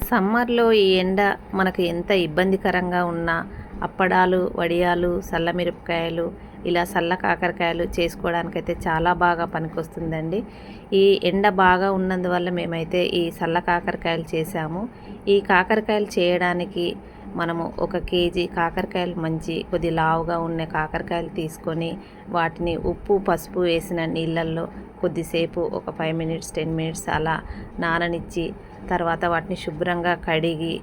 సమ్మర్లో ఈ ఎండ మనకు ఎంత ఇబ్బందికరంగా ఉన్నా అప్పడాలు, వడియాలు, సల్లమిరపకాయలు, ఇలా సల్ల కాకరకాయలు చేసుకోవడానికైతే చాలా బాగా పనికొస్తుందండి. ఈ ఎండ బాగా ఉన్నందువల్ల మేమైతే ఈ సల్ల కాకరకాయలు చేసాము. ఈ కాకరకాయలు చేయడానికి మనము 1 కేజీ కాకరకాయలు కొద్ది లావుగా ఉన్న కాకరకాయలు తీసుకొని వాటిని ఉప్పు, పసుపు వేసిన నీళ్ళల్లో కొద్దిసేపు ఒక 5 మినిట్స్ 10 మినిట్స్ అలా నాననిచ్చి తర్వాత వాటిని శుభ్రంగా కడిగి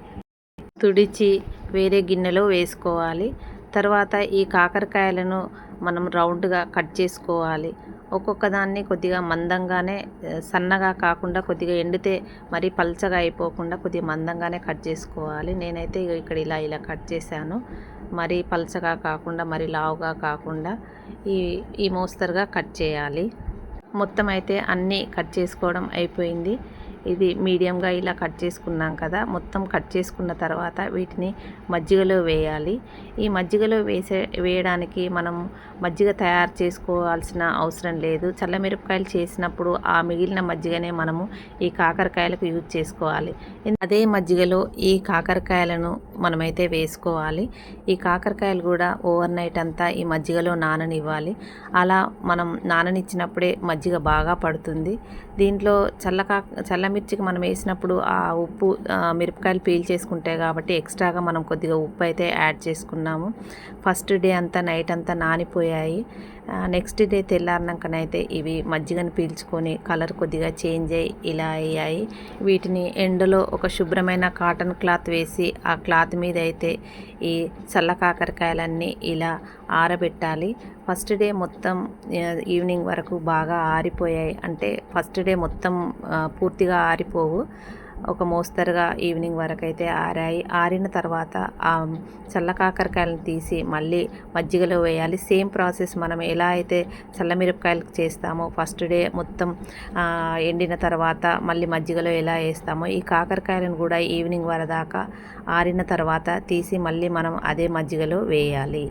తుడిచి వేరే గిన్నెలో వేసుకోవాలి. తర్వాత ఈ కాకరకాయలను మనం రౌండ్గా కట్ చేసుకోవాలి. ఒక్కొక్క దాన్ని కొద్దిగా మందంగానే, సన్నగా కాకుండా కొద్దిగా ఎండితే మరీ పల్చగా అయిపోకుండా కొద్దిగా మందంగానే కట్ చేసుకోవాలి. నేనైతే ఇక్కడ ఇలా కట్ చేశాను. మరీ పల్చగా కాకుండా మరీ లావుగా కాకుండా ఈ మోస్తరుగా కట్ చేయాలి. మొత్తం అయితే అన్నీ కట్ చేసుకోవడం అయిపోయింది. ఇది మీడియంగా ఇలా కట్ చేసుకున్నాం కదా. మొత్తం కట్ చేసుకున్న తర్వాత వీటిని మజ్జిగలో వేయాలి. ఈ మజ్జిగలో వేయడానికి మనం మజ్జిగ తయారు చేసుకోవాల్సిన అవసరం లేదు. చల్లమిరపకాయలు చేసినప్పుడు ఆ మిగిలిన మజ్జిగనే మనము ఈ కాకరకాయలకు యూజ్ చేసుకోవాలి. అదే మజ్జిగలో ఈ కాకరకాయలను మనమైతే వేసుకోవాలి. ఈ కాకరకాయలు కూడా ఓవర్ నైట్ అంతా ఈ మజ్జిగలో నాననివ్వాలి. అలా మనం నాననిచ్చినప్పుడే మజ్జిగ బాగా పడుతుంది. దీంట్లో చల్లమిర్చికి మనం వేసినప్పుడు ఆ ఉప్పు మిరపకాయలు పీల్చేసుకుంటాయి కాబట్టి ఎక్స్ట్రాగా మనం కొద్దిగా ఉప్పు అయితే యాడ్ చేసుకున్నాము. ఫస్ట్ డే అంతా నైట్ అంతా నానిపోయాయి. నెక్స్ట్ డే తెల్లారినాకనైతే ఇవి మజ్జిగను పీల్చుకొని కలర్ కొద్దిగా చేంజ్ అయ్యి ఇలా అయ్యాయి. వీటిని ఎండలో ఒక శుభ్రమైన కాటన్ క్లాత్ వేసి ఆ క్లాత్ మీద అయితే ఈ చల్ల కాకరకాయలన్నీ ఇలా ఆరబెట్టాలి. ఫస్ట్ డే మొత్తం ఈవినింగ్ వరకు బాగా ఆరిపోయాయి. అంటే ఫస్ట్ డే మొత్తం పూర్తిగా ఆరిపోవు, ఒక మోస్తరుగా ఈవినింగ్ వరకు అయితే ఆరాయి. ఆరిన తర్వాత ఆ చల్ల కాకరకాయలను తీసి మళ్ళీ మజ్జిగలో వేయాలి. సేమ్ ప్రాసెస్ మనం ఎలా అయితే చల్లమిరపకాయలకు చేస్తామో ఫస్ట్ డే మొత్తం ఎండిన తర్వాత మళ్ళీ మజ్జిగలో ఎలా వేస్తామో ఈ కాకరకాయలను కూడా ఈవినింగ్ వరదాకా ఆరిన తర్వాత తీసి మళ్ళీ మనం అదే మజ్జిగలో వేయాలి.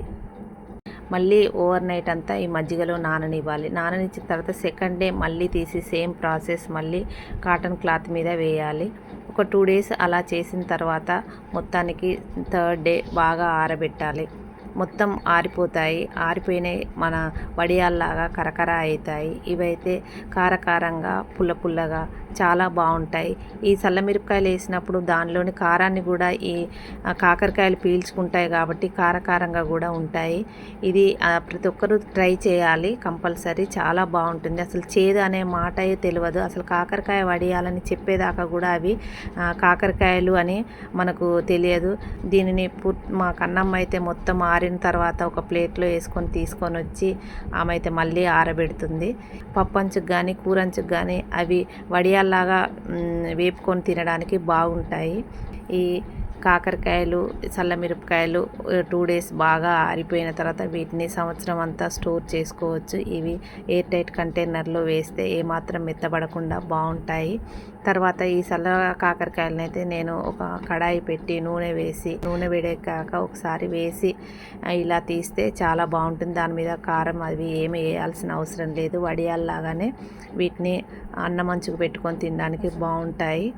మళ్ళీ ఓవర్ నైట్ అంతా ఈ మజ్జిగలో నాననివ్వాలి. నాననిచ్చిన తర్వాత సెకండ్ డే మళ్ళీ తీసి సేమ్ ప్రాసెస్ మళ్ళీ కాటన్ క్లాత్ మీద వేయాలి. ఒక 2 డేస్ అలా చేసిన తర్వాత మొత్తానికి థర్డ్ డే బాగా ఆరబెట్టాలి. మొత్తం ఆరిపోతాయి. ఆరిపోయినాయి మన వడియాల్లాగా కరకర అవుతాయి. ఇవైతే కారకారంగా పుల్లగా చాలా బాగుంటాయి. ఈ చల్లమిరపకాయలు వేసినప్పుడు దానిలోని కారాన్ని కూడా ఈ కాకరకాయలు పీల్చుకుంటాయి కాబట్టి కారకారంగా కూడా ఉంటాయి. ఇది ప్రతి ఒక్కరూ ట్రై చేయాలి కంపల్సరీ, చాలా బాగుంటుంది. అసలు చేదు అనే మాటే తెలియదు. అసలు కాకరకాయ వడియాలని చెప్పేదాకా కూడా అవి కాకరకాయలు అని మనకు తెలియదు. దీనిని మా కన్నమ్మ అయితే మొత్తం ఆరిన తర్వాత ఒక ప్లేట్లో వేసుకొని తీసుకొని వచ్చి ఆమె అయితే మళ్ళీ ఆరబెడుతుంది. పప్పంచుకు కానీ కూరంచుకు కానీ అవి వడియాల్లాగా వేపుకొని తినడానికి బాగుంటాయి. ఈ కాకరకాయలు, చల్లమిరపకాయలు 2 డేస్ బాగా ఆరిపోయిన తర్వాత వీటిని సంవత్సరం అంతా స్టోర్ చేసుకోవచ్చు. ఇవి ఎయిర్ టైట్ కంటైనర్లో వేస్తే ఏమాత్రం మెత్తబడకుండా బాగుంటాయి. తర్వాత ఈ చల్ల కాకరకాయలను అయితే నేను ఒక కడాయి పెట్టి నూనె వేడెక్కాక ఒకసారి వేసి ఇలా తీస్తే చాలా బాగుంటుంది. దాని మీద కారం అవి ఏమి వేయాల్సిన అవసరం లేదు. వడియాల్లాగానే వీటిని అన్నం మంచుకు పెట్టుకొని తినడానికి బాగుంటాయి.